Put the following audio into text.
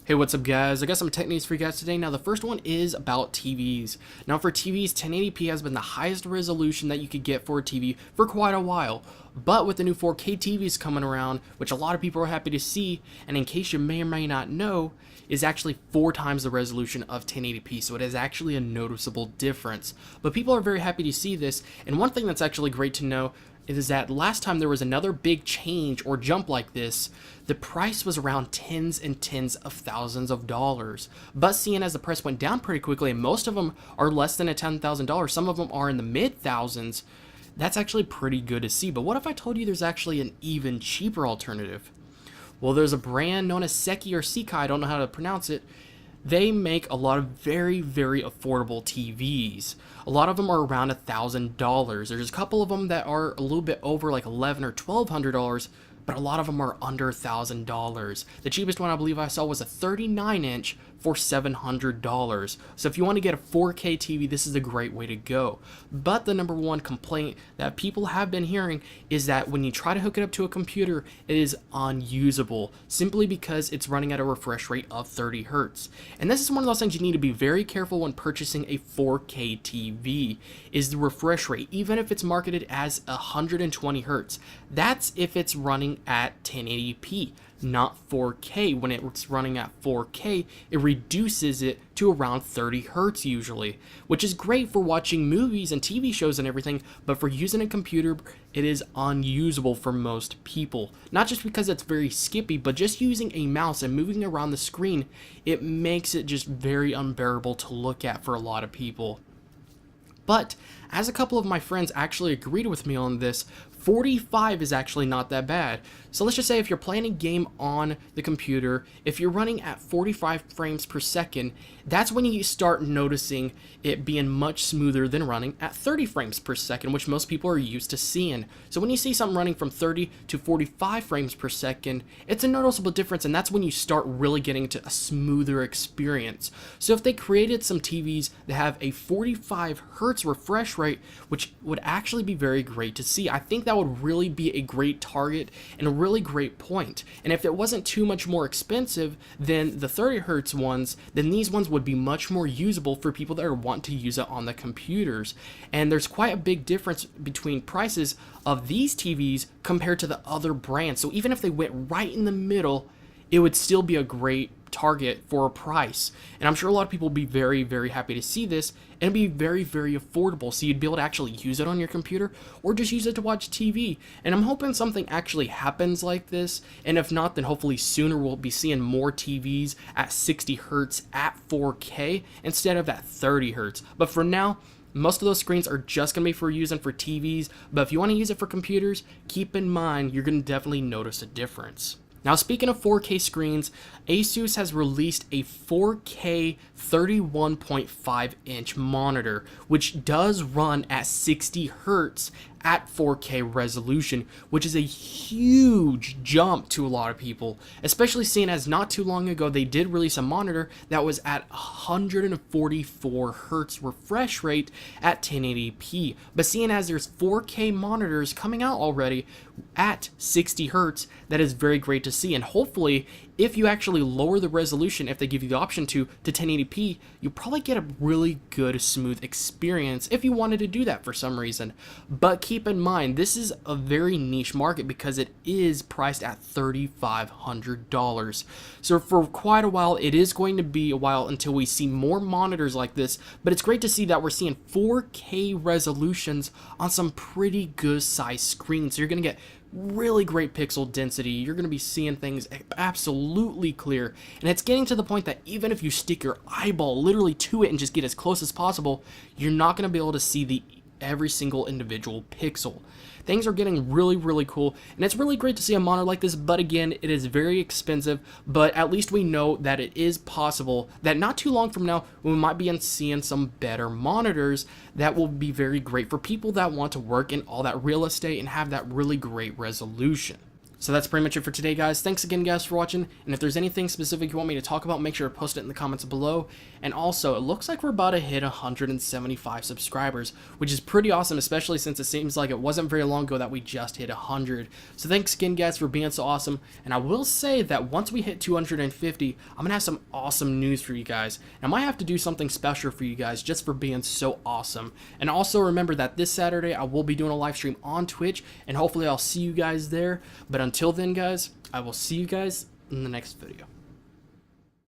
Hey, what's up guys? I got some tech news for you guys today. Now the first one is about TVs. Now for TVs, 1080p has been the highest resolution that you could get for a TV for quite a while. But with the new 4K TVs coming around, which a lot of people are happy to see, and in case you may or may not know, is actually 4 times the resolution of 1080p, so it is actually a noticeable difference. But people are very happy to see this, and one thing that's actually great to know is that last time there was another big change or jump like this, the price was around tens and tens of thousands of dollars. But seeing as the price went down pretty quickly, and most of them are less than a $10,000, some of them are in the mid thousands, that's actually pretty good to see. But what if I told you there's actually an even cheaper alternative? Well, there's a brand known as Seki or Sekai, I don't know how to pronounce it. They make a lot of very affordable TVs. A lot of them are around $1,000. There's a couple of them that are a little bit over like $1,100 or $1,200, but a lot of them are under $1,000. The cheapest one I believe I saw was a 39-inch for $700. So if you want to get a 4K TV, this is a great way to go. But the number one complaint that people have been hearing is that when you try to hook it up to a computer, it is unusable simply because it's running at a refresh rate of 30 Hertz. And this is one of those things you need to be very careful when purchasing a 4K TV, is the refresh rate. Even if it's marketed as 120 Hertz, that's if it's running at 1080p. Not 4K. When it's running at 4K, it reduces it to around 30 Hertz usually, which is great for watching movies and TV shows and everything, but for using a computer, it is unusable for most people. Not just because it's very skippy, but just using a mouse and moving around the screen, it makes it just very unbearable to look at for a lot of people. But as a couple of my friends actually agreed with me on this, 45 is actually not that bad. So let's just say if you're playing a game on the computer, if you're running at 45 frames per second, that's when you start noticing it being much smoother than running at 30 frames per second, which most people are used to seeing. So when you see something running from 30 to 45 frames per second, it's a noticeable difference, and that's when you start really getting to a smoother experience. So if they created some TVs that have a 45 Hertz refresh rate, which would actually be very great to see, I think that would really be a great target and a really great point. And if it wasn't too much more expensive than the 30 Hertz ones, then these ones would be much more usable for people that want to use it on the computers. And there's quite a big difference between prices of these TVs compared to the other brands. So even if they went right in the middle, it would still be a great target for a price. And I'm sure a lot of people will be very happy to see this, and it'd be very affordable, so you'd be able to actually use it on your computer or just use it to watch TV. And I'm hoping something actually happens like this, and if not, then hopefully sooner we'll be seeing more TVs at 60 Hertz at 4K instead of at 30 Hertz. But for now, most of those screens are just going to be for using for TVs, but if you want to use it for computers, keep in mind you're going to definitely notice a difference. Now, speaking of 4K screens, Asus has released a 4K 31.5 inch monitor, which does run at 60 Hertz at 4K resolution, which is a huge jump to a lot of people, especially seeing as not too long ago they did release a monitor that was at 144 Hertz refresh rate at 1080p. But seeing as there's 4K monitors coming out already at 60 Hertz, that is very great to see. And hopefully, if you actually lower the resolution, if they give you the option to 1080p, you'll probably get a really good smooth experience if you wanted to do that for some reason. But keep in mind, this is a very niche market because it is priced at $3,500. So for quite a while, it is going to be a while until we see more monitors like this, but it's great to see that we're seeing 4K resolutions on some pretty good size screens. So you're going to get really great pixel density, you're going to be seeing things absolutely clear, and it's getting to the point that even if you stick your eyeball literally to it and just get as close as possible, you're not going to be able to see every single individual pixel. Things are getting really cool, and it's really great to see a monitor like this, but again, it is very expensive, but at least we know that it is possible that not too long from now, we might be seeing some better monitors that will be very great for people that want to work in all that real estate and have that really great resolution. So that's pretty much it for today, guys. Thanks again, guys, for watching. And if there's anything specific you want me to talk about, make sure to post it in the comments below. And also, it looks like we're about to hit 175 subscribers, which is pretty awesome, especially since it seems like it wasn't very long ago that we just hit 100. So thanks again, guys, for being so awesome. And I will say that once we hit 250, I'm going to have some awesome news for you guys. And I might have to do something special for you guys just for being so awesome. And also remember that this Saturday, I will be doing a live stream on Twitch, and hopefully I'll see you guys there. But until then, guys, I will see you guys in the next video.